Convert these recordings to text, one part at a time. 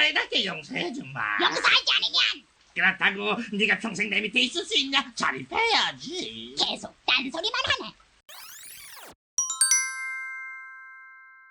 너희답게 용서해주마. 용서하지 않으면 그렇다고 네가 평생 내 밑에 있을 수 있냐? 자립해야지. 계속 딴소리만 하네.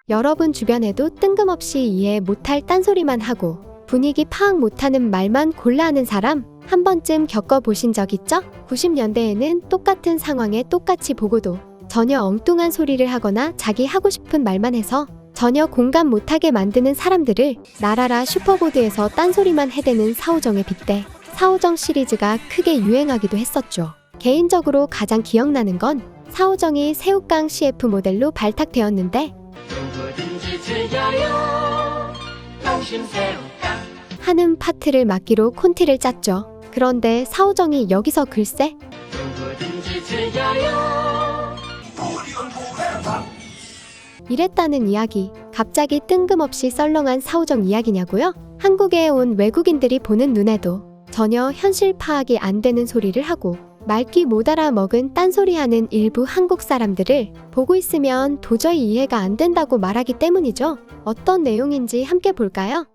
여러분 주변에도 뜬금없이 이해 못할 딴소리만 하고 분위기 파악 못하는 말만 골라 하는 사람 한 번쯤 겪어보신 적 있죠? 90년대에는 똑같은 상황에 똑같이 보고도 전혀 엉뚱한 소리를 하거나 자기 하고 싶은 말만 해서 전혀 공감 못하게 만드는 사람들을 나라라 슈퍼보드에서 딴소리만 해대는 사오정에 빗대 사오정 시리즈가 크게 유행하기도 했었죠. 개인적으로 가장 기억나는 건 사오정이 새우깡 CF 모델로 발탁되었는데 누구든지 즐겨요 농심새우깡. 하는 파트를 맡기로 콘티를 짰죠. 그런데 사오정이 여기서 글쎄 누구든지 즐겨요. 이랬다는 이야기. 갑자기 뜬금없이 썰렁한 사오정 이야기냐고요? 한국에 온 외국인들이 보는 눈에도 전혀 현실 파악이 안 되는 소리를 하고 말귀 못 알아먹은 딴소리하는 일부 한국 사람들을 보고 있으면 도저히 이해가 안 된다고 말하기 때문이죠. 어떤 내용인지 함께 볼까요?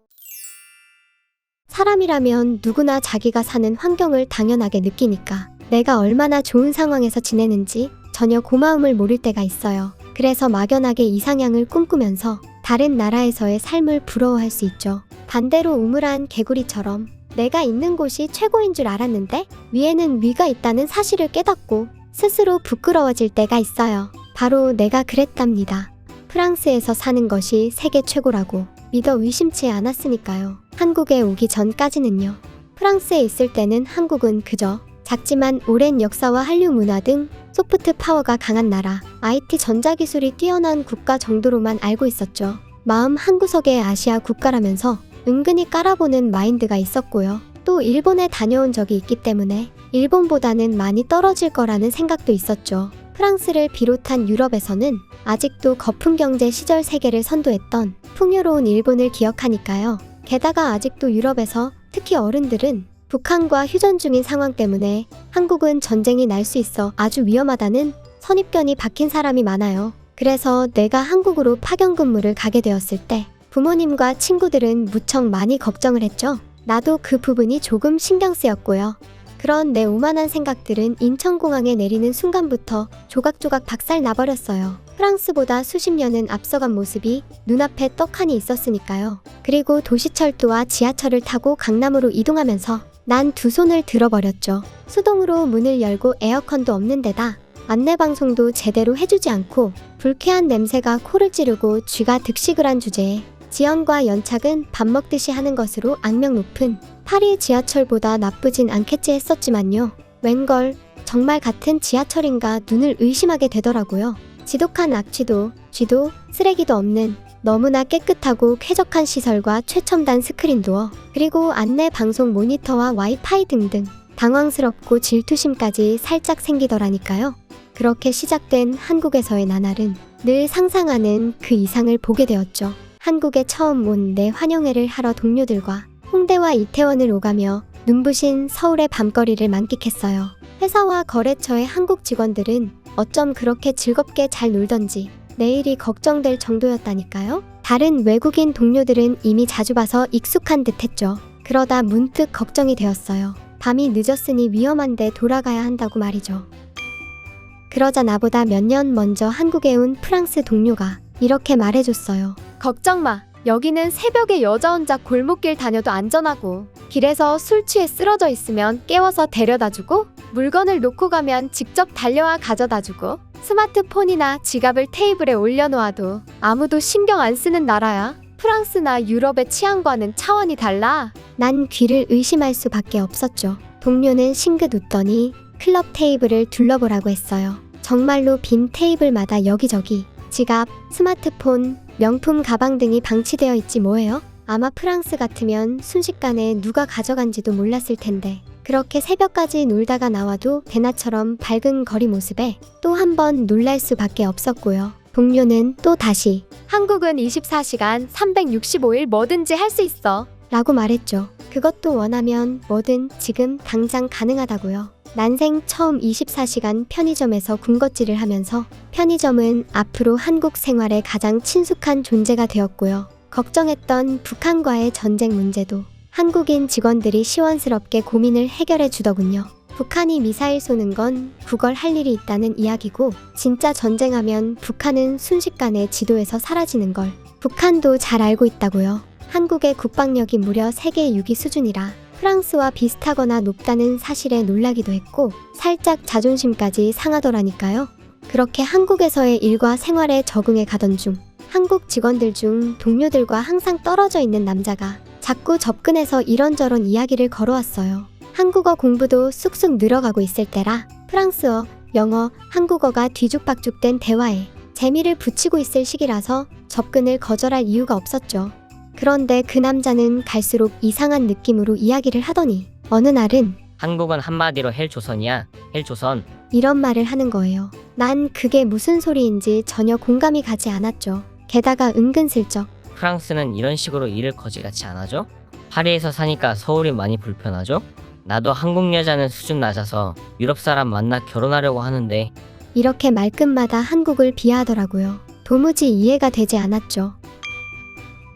사람이라면 누구나 자기가 사는 환경을 당연하게 느끼니까 내가 얼마나 좋은 상황에서 지내는지 전혀 고마움을 모를 때가 있어요. 그래서 막연하게 이상향을 꿈꾸면서 다른 나라에서의 삶을 부러워할 수 있죠. 반대로 우물한 개구리처럼 내가 있는 곳이 최고인 줄 알았는데 위에는 위가 있다는 사실을 깨닫고 스스로 부끄러워질 때가 있어요. 바로 내가 그랬답니다. 프랑스에서 사는 것이 세계 최고라고 믿어 의심치 않았으니까요. 한국에 오기 전까지는요. 프랑스에 있을 때는 한국은 그저 작지만 오랜 역사와 한류 문화 등 소프트 파워가 강한 나라, IT 전자기술이 뛰어난 국가 정도로만 알고 있었죠. 마음 한구석에 아시아 국가라면서 은근히 깔아보는 마인드가 있었고요. 또 일본에 다녀온 적이 있기 때문에 일본보다는 많이 떨어질 거라는 생각도 있었죠. 프랑스를 비롯한 유럽에서는 아직도 거품경제 시절 세계를 선도했던 풍요로운 일본을 기억하니까요. 게다가 아직도 유럽에서 특히 어른들은 북한과 휴전 중인 상황 때문에 한국은 전쟁이 날 수 있어 아주 위험하다는 선입견이 박힌 사람이 많아요. 그래서 내가 한국으로 파견 근무를 가게 되었을 때 부모님과 친구들은 무척 많이 걱정을 했죠. 나도 그 부분이 조금 신경 쓰였고요. 그런 내 오만한 생각들은 인천공항에 내리는 순간부터 조각조각 박살 나버렸어요. 프랑스보다 수십 년은 앞서간 모습이 눈앞에 떡하니 있었으니까요. 그리고 도시철도와 지하철을 타고 강남으로 이동하면서 난 두 손을 들어버렸죠. 수동으로 문을 열고 에어컨도 없는 데다 안내방송도 제대로 해주지 않고 불쾌한 냄새가 코를 찌르고 쥐가 득식을 한 주제에 지연과 연착은 밥 먹듯이 하는 것으로 악명 높은 파리 지하철보다 나쁘진 않겠지 했었지만요. 웬걸 정말 같은 지하철인가 눈을 의심하게 되더라고요. 지독한 악취도 쥐도 쓰레기도 없는 너무나 깨끗하고 쾌적한 시설과 최첨단 스크린 도어 그리고 안내 방송 모니터와 와이파이 등등 당황스럽고 질투심까지 살짝 생기더라니까요. 그렇게 시작된 한국에서의 나날은 늘 상상하는 그 이상을 보게 되었죠. 한국에 처음 온 내 환영회를 하러 동료들과 홍대와 이태원을 오가며 눈부신 서울의 밤거리를 만끽했어요. 회사와 거래처의 한국 직원들은 어쩜 그렇게 즐겁게 잘 놀던지 내일이 걱정될 정도였다니까요. 다른 외국인 동료들은 이미 자주 봐서 익숙한 듯 했죠. 그러다 문득 걱정이 되었어요. 밤이 늦었으니 위험한데 돌아가야 한다고 말이죠. 그러자 나보다 몇 년 먼저 한국에 온 프랑스 동료가 이렇게 말해줬어요. 걱정 마. 여기는 새벽에 여자 혼자 골목길 다녀도 안전하고 길에서 술 취해 쓰러져 있으면 깨워서 데려다주고 물건을 놓고 가면 직접 달려와 가져다주고 스마트폰이나 지갑을 테이블에 올려놓아도 아무도 신경 안 쓰는 나라야. 프랑스나 유럽의 치안과는 차원이 달라. 난 귀를 의심할 수밖에 없었죠. 동료는 싱긋 웃더니 클럽 테이블을 둘러보라고 했어요. 정말로 빈 테이블마다 여기저기 지갑, 스마트폰, 명품 가방 등이 방치되어 있지 뭐예요? 아마 프랑스 같으면 순식간에 누가 가져간지도 몰랐을 텐데 그렇게 새벽까지 놀다가 나와도 대나처럼 밝은 거리 모습에 또 한 번 놀랄 수밖에 없었고요. 동료는 또 다시 한국은 24시간 365일 뭐든지 할 수 있어 라고 말했죠. 그것도 원하면 뭐든 지금 당장 가능하다고요. 난생 처음 24시간 편의점에서 군것질을 하면서 편의점은 앞으로 한국 생활에 가장 친숙한 존재가 되었고요. 걱정했던 북한과의 전쟁 문제도 한국인 직원들이 시원스럽게 고민을 해결해 주더군요. 북한이 미사일 쏘는 건 구걸할 일이 있다는 이야기고 진짜 전쟁하면 북한은 순식간에 지도에서 사라지는 걸 북한도 잘 알고 있다고요. 한국의 국방력이 무려 세계 6위 수준이라 프랑스와 비슷하거나 높다는 사실에 놀라기도 했고 살짝 자존심까지 상하더라니까요. 그렇게 한국에서의 일과 생활에 적응해 가던 중 한국 직원들 중 동료들과 항상 떨어져 있는 남자가 자꾸 접근해서 이런저런 이야기를 걸어왔어요. 한국어 공부도 쑥쑥 늘어가고 있을 때라 프랑스어, 영어, 한국어가 뒤죽박죽된 대화에 재미를 붙이고 있을 시기라서 접근을 거절할 이유가 없었죠. 그런데 그 남자는 갈수록 이상한 느낌으로 이야기를 하더니 어느 날은 한국은 한마디로 헬조선이야. 헬조선. 이런 말을 하는 거예요. 난 그게 무슨 소리인지 전혀 공감이 가지 않았죠. 게다가 은근슬쩍 프랑스는 이런 식으로 일을 거지같이 안 하죠? 파리에서 사니까 서울이 많이 불편하죠? 나도 한국 여자는 수준 낮아서 유럽 사람 만나 결혼하려고 하는데 이렇게 말끝마다 한국을 비하하더라고요. 도무지 이해가 되지 않았죠.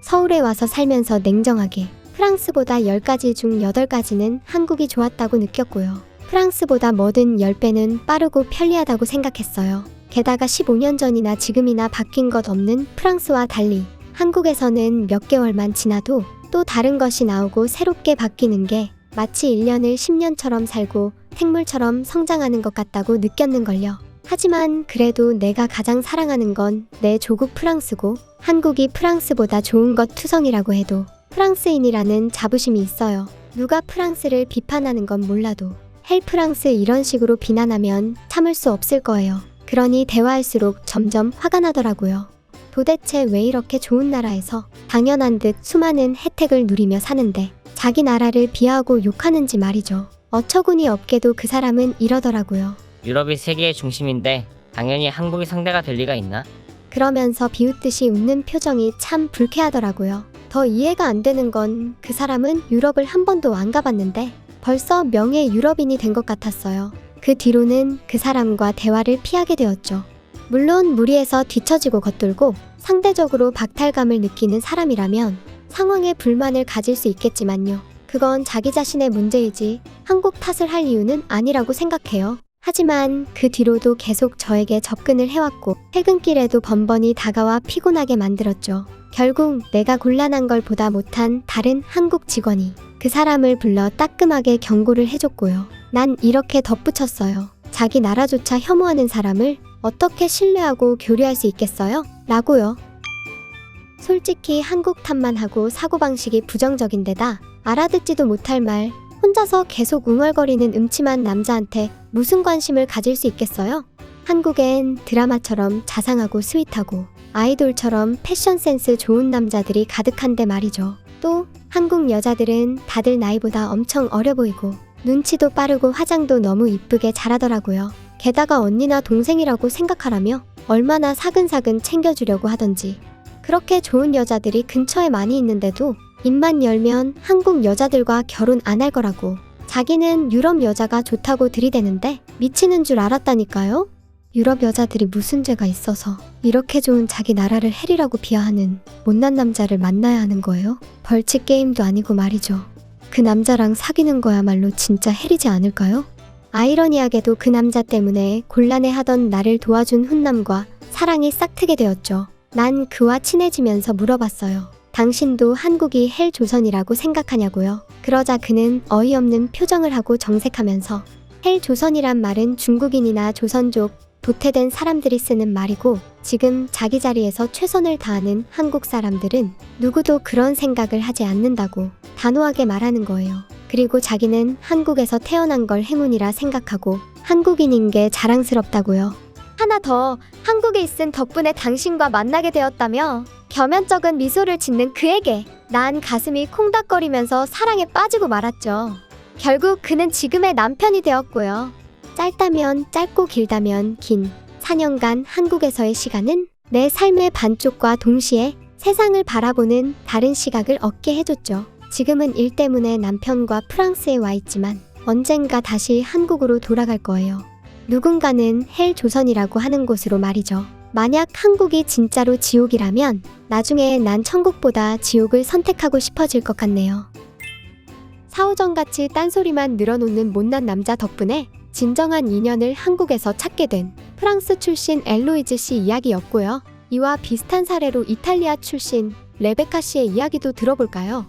서울에 와서 살면서 냉정하게 프랑스보다 10가지 중 8가지는 한국이 좋았다고 느꼈고요. 프랑스보다 뭐든 10배는 빠르고 편리하다고 생각했어요. 게다가 15년 전이나 지금이나 바뀐 것 없는 프랑스와 달리 한국에서는 몇 개월만 지나도 또 다른 것이 나오고 새롭게 바뀌는 게 마치 1년을 10년처럼 살고 생물처럼 성장하는 것 같다고 느꼈는걸요. 하지만 그래도 내가 가장 사랑하는 건 내 조국 프랑스고 한국이 프랑스보다 좋은 것 투성이라고 해도 프랑스인이라는 자부심이 있어요. 누가 프랑스를 비판하는 건 몰라도 헬 프랑스 이런 식으로 비난하면 참을 수 없을 거예요. 그러니 대화할수록 점점 화가 나더라고요. 도대체 왜 이렇게 좋은 나라에서 당연한 듯 수많은 혜택을 누리며 사는데 자기 나라를 비하하고 욕하는지 말이죠. 어처구니 없게도 그 사람은 이러더라고요. 유럽이 세계의 중심인데 당연히 한국이 상대가 될 리가 있나? 그러면서 비웃듯이 웃는 표정이 참 불쾌하더라고요. 더 이해가 안 되는 건 그 사람은 유럽을 한 번도 안 가봤는데 벌써 명예 유럽인이 된 것 같았어요. 그 뒤로는 그 사람과 대화를 피하게 되었죠. 물론 무리해서 뒤처지고 겉돌고 상대적으로 박탈감을 느끼는 사람이라면 상황에 불만을 가질 수 있겠지만요. 그건 자기 자신의 문제이지 한국 탓을 할 이유는 아니라고 생각해요. 하지만 그 뒤로도 계속 저에게 접근을 해왔고 퇴근길에도 번번이 다가와 피곤하게 만들었죠. 결국 내가 곤란한 걸 보다 못한 다른 한국 직원이 그 사람을 불러 따끔하게 경고를 해줬고요. 난 이렇게 덧붙였어요. 자기 나라조차 혐오하는 사람을 어떻게 신뢰하고 교류할 수 있겠어요? 라고요. 솔직히 한국 탓만 하고 사고방식이 부정적인 데다 알아듣지도 못할 말 혼자서 계속 웅얼거리는 음침한 남자한테 무슨 관심을 가질 수 있겠어요? 한국엔 드라마처럼 자상하고 스윗하고 아이돌처럼 패션 센스 좋은 남자들이 가득한데 말이죠. 또 한국 여자들은 다들 나이보다 엄청 어려 보이고 눈치도 빠르고 화장도 너무 이쁘게 잘하더라고요. 게다가 언니나 동생이라고 생각하라며 얼마나 사근사근 챙겨주려고 하던지. 그렇게 좋은 여자들이 근처에 많이 있는데도 입만 열면 한국 여자들과 결혼 안 할 거라고 자기는 유럽 여자가 좋다고 들이대는데 미치는 줄 알았다니까요? 유럽 여자들이 무슨 죄가 있어서 이렇게 좋은 자기 나라를 헬이라고 비하하는 못난 남자를 만나야 하는 거예요? 벌칙 게임도 아니고 말이죠. 그 남자랑 사귀는 거야말로 진짜 헬이지 않을까요? 아이러니하게도 그 남자 때문에 곤란해하던 나를 도와준 훈남과 사랑이 싹트게 되었죠. 난 그와 친해지면서 물어봤어요. 당신도 한국이 헬 조선이라고 생각하냐고요. 그러자 그는 어이없는 표정을 하고 정색하면서 헬 조선이란 말은 중국인이나 조선족, 도태된 사람들이 쓰는 말이고 지금 자기 자리에서 최선을 다하는 한국 사람들은 누구도 그런 생각을 하지 않는다고 단호하게 말하는 거예요. 그리고 자기는 한국에서 태어난 걸 행운이라 생각하고 한국인인 게 자랑스럽다고요. 하나 더, 한국에 있은 덕분에 당신과 만나게 되었다며 겸연쩍은 미소를 짓는 그에게 난 가슴이 콩닥거리면서 사랑에 빠지고 말았죠. 결국 그는 지금의 남편이 되었고요. 짧다면 짧고 길다면 긴 4년간 한국에서의 시간은 내 삶의 반쪽과 동시에 세상을 바라보는 다른 시각을 얻게 해줬죠. 지금은 일 때문에 남편과 프랑스에 와 있지만 언젠가 다시 한국으로 돌아갈 거예요. 누군가는 헬 조선이라고 하는 곳으로 말이죠. 만약 한국이 진짜로 지옥이라면 나중에 난 천국보다 지옥을 선택하고 싶어질 것 같네요. 사오정같이 딴소리만 늘어놓는 못난 남자 덕분에 진정한 인연을 한국에서 찾게 된 프랑스 출신 엘로이즈 씨 이야기였고요. 이와 비슷한 사례로 이탈리아 출신 레베카 씨의 이야기도 들어볼까요?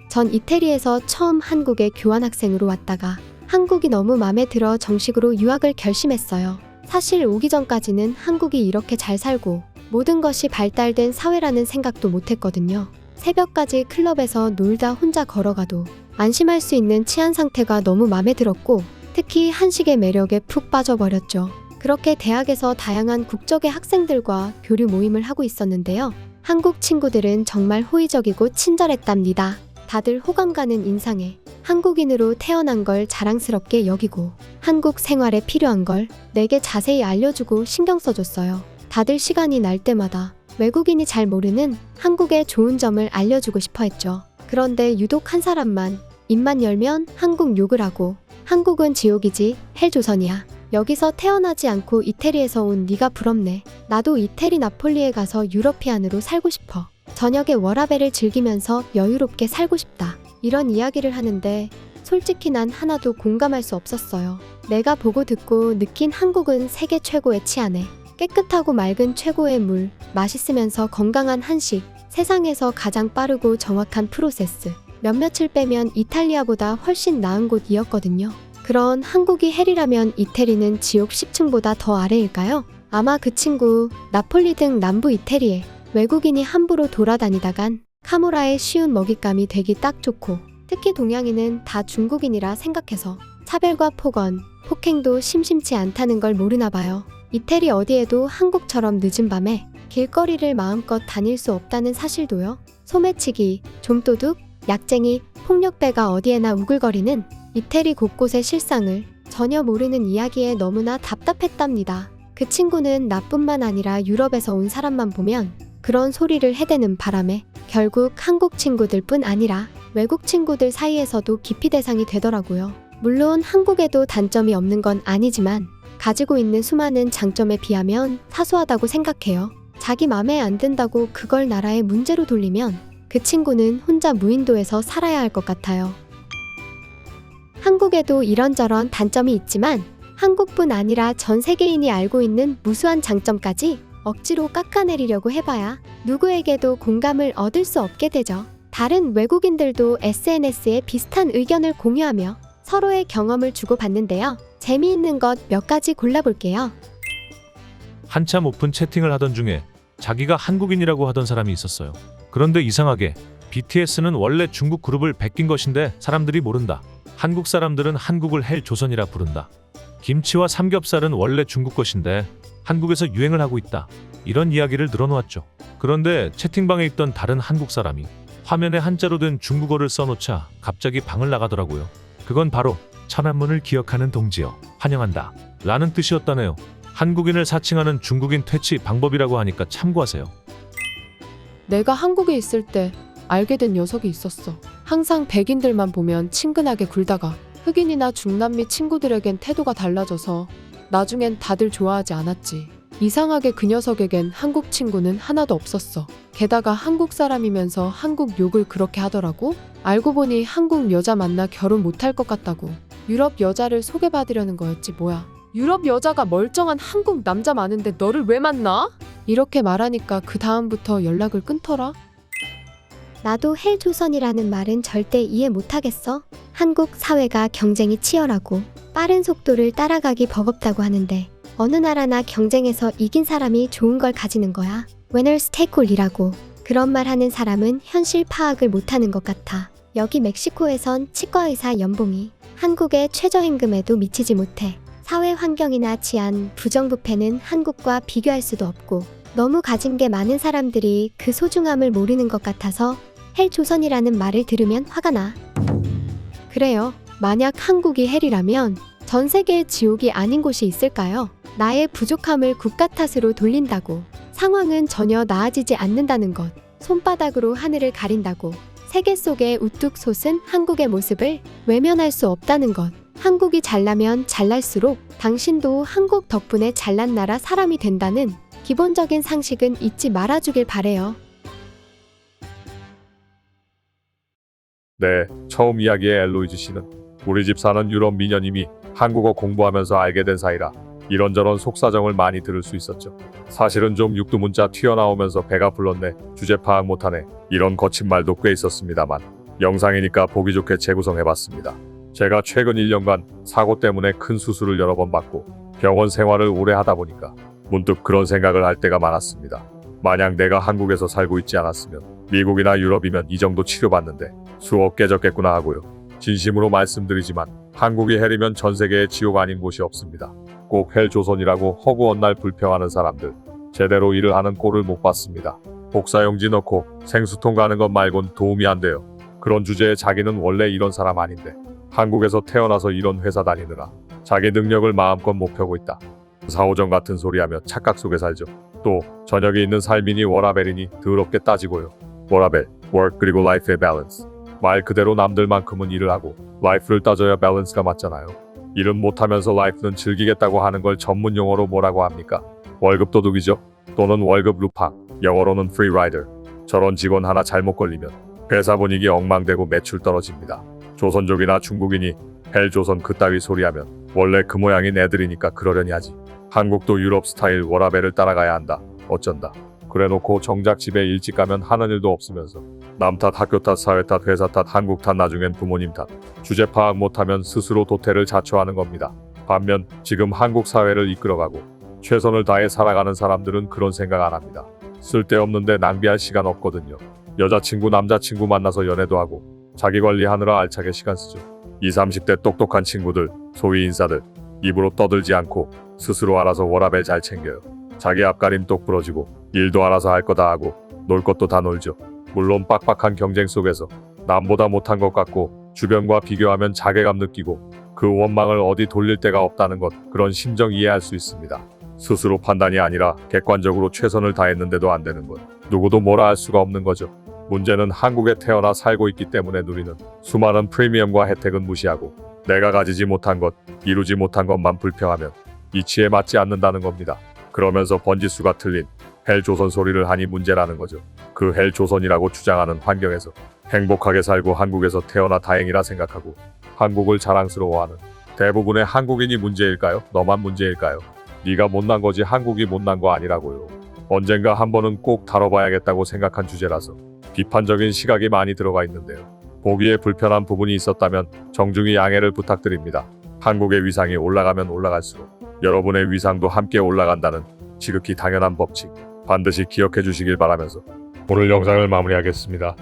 전 이태리에서 처음 한국에 교환학생으로 왔다가 한국이 너무 마음에 들어 정식으로 유학을 결심했어요. 사실 오기 전까지는 한국이 이렇게 잘 살고 모든 것이 발달된 사회라는 생각도 못했거든요. 새벽까지 클럽에서 놀다 혼자 걸어가도 안심할 수 있는 치안 상태가 너무 마음에 들었고 특히 한식의 매력에 푹 빠져버렸죠. 그렇게 대학에서 다양한 국적의 학생들과 교류 모임을 하고 있었는데요. 한국 친구들은 정말 호의적이고 친절했답니다. 다들 호감 가는 인상에 한국인으로 태어난 걸 자랑스럽게 여기고 한국 생활에 필요한 걸 내게 자세히 알려주고 신경 써줬어요. 다들 시간이 날 때마다 외국인이 잘 모르는 한국의 좋은 점을 알려주고 싶어 했죠. 그런데 유독 한 사람만 입만 열면 한국 욕을 하고 한국은 지옥이지 헬조선이야. 여기서 태어나지 않고 이태리에서 온 네가 부럽네. 나도 이태리 나폴리에 가서 유러피안으로 살고 싶어. 저녁에 워라밸을 즐기면서 여유롭게 살고 싶다. 이런 이야기를 하는데 솔직히 난 하나도 공감할 수 없었어요. 내가 보고 듣고 느낀 한국은 세계 최고의 치안에 깨끗하고 맑은 최고의 물, 맛있으면서 건강한 한식, 세상에서 가장 빠르고 정확한 프로세스, 몇몇을 빼면 이탈리아보다 훨씬 나은 곳이었거든요. 그런 한국이 헬이라면 이태리는 지옥 10층보다 더 아래일까요? 아마 그 친구 나폴리 등 남부 이태리에 외국인이 함부로 돌아다니다간 카모라의 쉬운 먹잇감이 되기 딱 좋고 특히 동양인은 다 중국인이라 생각해서 차별과 폭언, 폭행도 심심치 않다는 걸 모르나 봐요. 이태리 어디에도 한국처럼 늦은 밤에 길거리를 마음껏 다닐 수 없다는 사실도요. 소매치기, 좀도둑, 약쟁이, 폭력배가 어디에나 우글거리는 이태리 곳곳의 실상을 전혀 모르는 이야기에 너무나 답답했답니다. 그 친구는 나뿐만 아니라 유럽에서 온 사람만 보면 그런 소리를 해대는 바람에 결국 한국 친구들뿐 아니라 외국 친구들 사이에서도 기피 대상이 되더라고요. 물론 한국에도 단점이 없는 건 아니지만 가지고 있는 수많은 장점에 비하면 사소하다고 생각해요. 자기 맘에 안 든다고 그걸 나라의 문제로 돌리면 그 친구는 혼자 무인도에서 살아야 할 것 같아요. 한국에도 이런저런 단점이 있지만 한국뿐 아니라 전 세계인이 알고 있는 무수한 장점까지 억지로 깎아내리려고 해봐야 누구에게도 공감을 얻을 수 없게 되죠. 다른 외국인들도 SNS에 비슷한 의견을 공유하며 서로의 경험을 주고받는데요. 재미있는 것 몇 가지 골라볼게요. 한참 오픈 채팅을 하던 중에 자기가 한국인이라고 하던 사람이 있었어요. 그런데 이상하게 BTS는 원래 중국 그룹을 베낀 것인데 사람들이 모른다. 한국 사람들은 한국을 헬조선이라 부른다. 김치와 삼겹살은 원래 중국 것인데 한국에서 유행을 하고 있다. 이런 이야기를 늘어놓았죠. 그런데 채팅방에 있던 다른 한국 사람이 화면에 한자로 된 중국어를 써놓자 갑자기 방을 나가더라고요. 그건 바로 천안문을 기억하는 동지여 환영한다 라는 뜻이었다네요. 한국인을 사칭하는 중국인 퇴치 방법이라고 하니까 참고하세요. 내가 한국에 있을 때 알게 된 녀석이 있었어. 항상 백인들만 보면 친근하게 굴다가 흑인이나 중남미 친구들에겐 태도가 달라져서 나중엔 다들 좋아하지 않았지. 이상하게 그 녀석에겐 한국 친구는 하나도 없었어. 게다가 한국 사람이면서 한국 욕을 그렇게 하더라고. 알고 보니 한국 여자 만나 결혼 못할 것 같다고. 유럽 여자를 소개받으려는 거였지 뭐야. 유럽 여자가 멀쩡한 한국 남자 많은데 너를 왜 만나? 이렇게 말하니까 그 다음부터 연락을 끊더라. 나도 헬조선이라는 말은 절대 이해 못하겠어. 한국 사회가 경쟁이 치열하고 빠른 속도를 따라가기 버겁다고 하는데 어느 나라나 경쟁에서 이긴 사람이 좋은 걸 가지는 거야. Winners take all이라고. 그런 말 하는 사람은 현실 파악을 못하는 것 같아. 여기 멕시코에선 치과의사 연봉이 한국의 최저임금에도 미치지 못해. 사회 환경이나 치안, 부정부패는 한국과 비교할 수도 없고 너무 가진 게 많은 사람들이 그 소중함을 모르는 것 같아서 헬조선이라는 말을 들으면 화가 나. 그래요. 만약 한국이 헬이라면 전 세계의 지옥이 아닌 곳이 있을까요? 나의 부족함을 국가 탓으로 돌린다고. 상황은 전혀 나아지지 않는다는 것. 손바닥으로 하늘을 가린다고. 세계 속에 우뚝 솟은 한국의 모습을 외면할 수 없다는 것. 한국이 잘나면 잘날수록 당신도 한국 덕분에 잘난 나라 사람이 된다는 기본적인 상식은 잊지 말아주길 바래요. 네, 처음 이야기의 엘로이즈 씨는 우리 집 사는 유럽 미녀님이 한국어 공부하면서 알게 된 사이라 이런저런 속사정을 많이 들을 수 있었죠. 사실은 좀 육두문자 튀어나오면서 배가 불렀네, 주제 파악 못하네, 이런 거친 말도 꽤 있었습니다만 영상이니까 보기 좋게 재구성해봤습니다. 제가 최근 1년간 사고 때문에 큰 수술을 여러 번 받고 병원 생활을 오래 하다 보니까 문득 그런 생각을 할 때가 많았습니다. 만약 내가 한국에서 살고 있지 않았으면 미국이나 유럽이면 이 정도 치료받는데 수억 깨졌겠구나 하고요. 진심으로 말씀드리지만 한국이 헬이면 전 세계에 지옥 아닌 곳이 없습니다. 꼭 헬조선이라고 허구한 날 불평하는 사람들, 제대로 일을 하는 꼴을 못 봤습니다. 복사용지 넣고 생수통 가는 것 말곤 도움이 안 돼요. 그런 주제에 자기는 원래 이런 사람 아닌데 한국에서 태어나서 이런 회사 다니느라 자기 능력을 마음껏 못 펴고 있다. 사오정 같은 소리하며 착각 속에 살죠. 또 저녁에 있는 삶이니 워라벨이니 더럽게 따지고요. 워라벨, work 그리고 life의 balance. 말 그대로 남들만큼은 일을 하고 life를 따져야 밸런스가 맞잖아요. 일은 못하면서 life는 즐기겠다고 하는 걸 전문 용어로 뭐라고 합니까? 월급 도둑이죠. 또는 월급 루팡, 영어로는 free rider. 저런 직원 하나 잘못 걸리면 회사 분위기 엉망되고 매출 떨어집니다. 조선족이나 중국인이 헬조선 그따위 소리하면 원래 그 모양인 애들이니까 그러려니 하지. 한국도 유럽 스타일 워라벨을 따라가야 한다. 어쩐다. 그래놓고 정작 집에 일찍 가면 하는 일도 없으면서 남 탓, 학교 탓, 사회 탓, 회사 탓, 한국 탓, 나중엔 부모님 탓. 주제 파악 못하면 스스로 도태를 자초하는 겁니다. 반면 지금 한국 사회를 이끌어가고 최선을 다해 살아가는 사람들은 그런 생각 안 합니다. 쓸데없는데 낭비할 시간 없거든요. 여자친구, 남자친구 만나서 연애도 하고 자기 관리하느라 알차게 시간 쓰죠. 20, 30대 똑똑한 친구들, 소위 인싸들, 입으로 떠들지 않고 스스로 알아서 워라밸 잘 챙겨요. 자기 앞가림 똑 부러지고 일도 알아서 할 거 다 하고 놀 것도 다 놀죠. 물론 빡빡한 경쟁 속에서 남보다 못한 것 같고 주변과 비교하면 자괴감 느끼고 그 원망을 어디 돌릴 데가 없다는 것, 그런 심정 이해할 수 있습니다. 스스로 판단이 아니라 객관적으로 최선을 다했는데도 안 되는 것, 누구도 뭐라 할 수가 없는 거죠. 문제는 한국에 태어나 살고 있기 때문에 누리는 수많은 프리미엄과 혜택은 무시하고 내가 가지지 못한 것, 이루지 못한 것만 불평하면 이치에 맞지 않는다는 겁니다. 그러면서 번지수가 틀린 헬조선 소리를 하니 문제라는 거죠. 그 헬조선이라고 주장하는 환경에서 행복하게 살고 한국에서 태어나 다행이라 생각하고 한국을 자랑스러워하는 대부분의 한국인이 문제일까요? 너만 문제일까요? 네가 못난 거지 한국이 못난 거 아니라고요. 언젠가 한 번은 꼭 다뤄봐야겠다고 생각한 주제라서 비판적인 시각이 많이 들어가 있는데요. 보기에 불편한 부분이 있었다면 정중히 양해를 부탁드립니다. 한국의 위상이 올라가면 올라갈수록 여러분의 위상도 함께 올라간다는 지극히 당연한 법칙 반드시 기억해 주시길 바라면서 오늘 영상을 마무리하겠습니다.